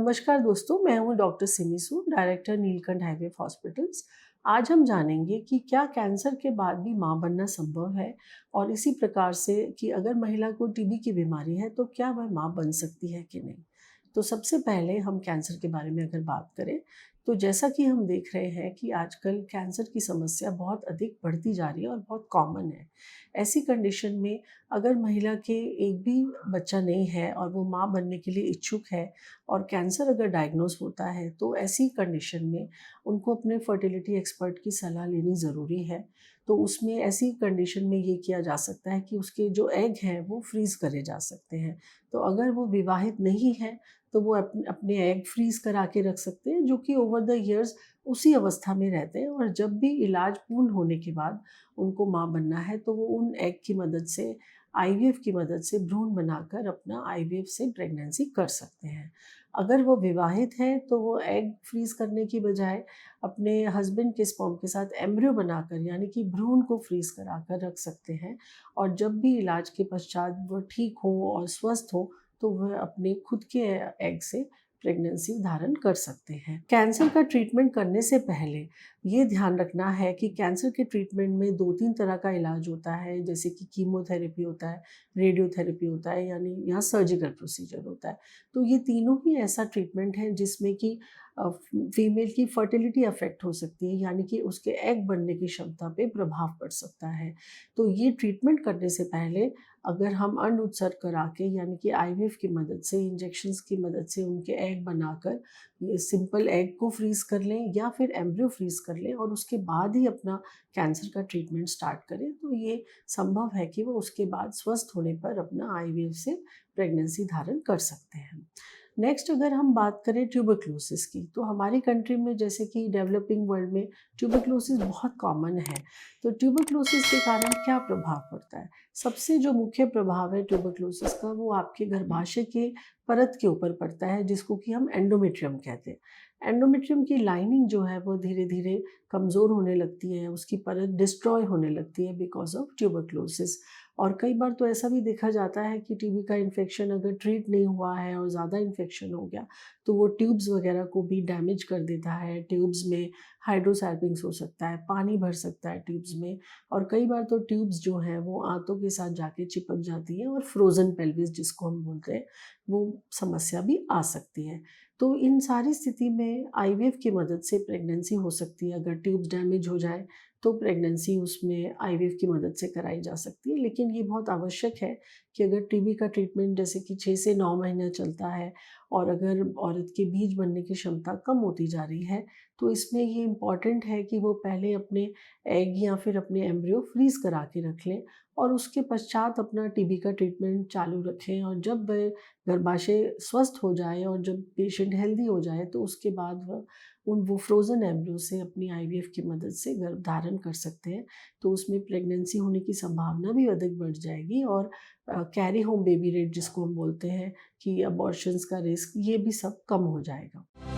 नमस्कार दोस्तों, मैं हूं डॉक्टर सिमी सूद, डायरेक्टर नीलकंठ हाईवे हॉस्पिटल्स। आज हम जानेंगे कि क्या कैंसर के बाद भी मां बनना संभव है और इसी प्रकार से कि अगर महिला को टीबी की बीमारी है तो क्या वह मां बन सकती है कि नहीं। तो सबसे पहले हम कैंसर के बारे में अगर बात करें तो जैसा कि हम देख रहे हैं कि आजकल कैंसर की समस्या बहुत अधिक बढ़ती जा रही है और बहुत कॉमन है। ऐसी कंडीशन में अगर महिला के एक भी बच्चा नहीं है और वो मां बनने के लिए इच्छुक है और कैंसर अगर डायग्नोस होता है तो ऐसी कंडीशन में उनको अपने फर्टिलिटी एक्सपर्ट की सलाह लेनी ज़रूरी है। तो उसमें ऐसी कंडीशन में ये किया जा सकता है कि उसके जो एग हैं वो फ्रीज़ करे जा सकते हैं। तो अगर वो विवाहित नहीं है तो वो अपने एग फ्रीज़ करा के रख सकते हैं, जो कि ओवर द ईयर्स उसी अवस्था में रहते हैं और जब भी इलाज पूर्ण होने के बाद उनको माँ बनना है तो वो उन एग की मदद से आईवीएफ की मदद से भ्रूण बनाकर अपना आईवीएफ से प्रेगनेंसी कर सकते हैं। अगर वो विवाहित हैं तो वो एग फ्रीज़ करने की बजाय अपने हस्बैंड के स्पर्म के साथ एम्ब्रियो बनाकर यानी कि भ्रूण को फ्रीज़ कराकर रख सकते हैं और जब भी इलाज के पश्चात वो ठीक हो और स्वस्थ हो तो वह अपने खुद के एग से प्रेगनेंसी धारण कर सकते हैं। कैंसर का ट्रीटमेंट करने से पहले ये ध्यान रखना है कि कैंसर के ट्रीटमेंट में 2-3 तरह का इलाज होता है, जैसे कि कीमोथेरेपी होता है, रेडियोथेरेपी होता है यानी यहाँ सर्जिकल प्रोसीजर होता है। तो ये तीनों ही ऐसा ट्रीटमेंट है जिसमें कि फीमेल की फर्टिलिटी अफेक्ट हो सकती है यानी कि उसके एग बनने की क्षमता पे प्रभाव पड़ सकता है। तो ये ट्रीटमेंट करने से पहले अगर हम अंड उत्सर्ग करा के यानी कि आईवीएफ की मदद से इंजेक्शंस की मदद से उनके एग बनाकर ये सिंपल एग को फ्रीज़ कर लें या फिर एम्ब्रियो फ्रीज़ कर लें और उसके बाद ही अपना कैंसर का ट्रीटमेंट स्टार्ट करें तो ये संभव है कि वो उसके बाद स्वस्थ होने पर अपना आईवीएफ से प्रेगनेंसी धारण कर सकते हैं। नेक्स्ट अगर हम बात करें ट्यूबरक्लोसिस की तो हमारी कंट्री में जैसे कि डेवलपिंग वर्ल्ड में ट्यूबरक्लोसिस बहुत कॉमन है। तो ट्यूबरक्लोसिस के कारण क्या प्रभाव पड़ता है? सबसे जो मुख्य प्रभाव है ट्यूबरक्लोसिस का वो आपके गर्भाशय के परत के ऊपर पड़ता है जिसको कि हम एंडोमेट्रियम कहते हैं। एंडोमेट्रियम की लाइनिंग जो है वो धीरे धीरे कमज़ोर होने लगती है, उसकी परत डिस्ट्रॉय होने लगती है बिकॉज ऑफ ट्यूबरक्लोसिस। और कई बार तो ऐसा भी देखा जाता है कि टीबी का इन्फेक्शन अगर ट्रीट नहीं हुआ है और ज़्यादा इन्फेक्शन हो गया तो वो ट्यूब्स वगैरह को भी डैमेज कर देता है। ट्यूब्स में हाइड्रोसैल्पिंग्स हो सकता है, पानी भर सकता है ट्यूब्स में और कई बार तो ट्यूब्स जो हैं वो आंतों के साथ जाके चिपक जाती हैं और फ्रोज़न पेल्विस जिसको हम बोलते हैं वो समस्या भी आ सकती है। तो इन सारी स्थिति में आईवीएफ की मदद से प्रेगनेंसी हो सकती है। अगर ट्यूब्स डैमेज हो जाए तो प्रेगनेंसी उसमें आईवीएफ की मदद से कराई जा सकती है, लेकिन ये बहुत आवश्यक है कि अगर टीबी का ट्रीटमेंट जैसे कि 6 से 9 महीने चलता है और अगर औरत के बीज बनने की क्षमता कम होती जा रही है तो इसमें ये इम्पॉर्टेंट है कि वो पहले अपने एग या फिर अपने एम्ब्रियो फ्रीज़ करा के रख लें और उसके पश्चात अपना टीबी का ट्रीटमेंट चालू रखें और जब वह गर्भाशय स्वस्थ हो जाए और जब पेशेंट हेल्दी हो जाए तो उसके बाद वो फ्रोज़न एम्ब्रियो से अपनी आईवीएफ की मदद से गर्भ धारण कर सकते हैं। तो उसमें प्रेगनेंसी होने की संभावना भी अधिक बढ़ जाएगी और कैरी होम बेबी रेट जिसको हम बोलते हैं कि अबॉर्शंस का रिस्क ये भी सब कम हो जाएगा।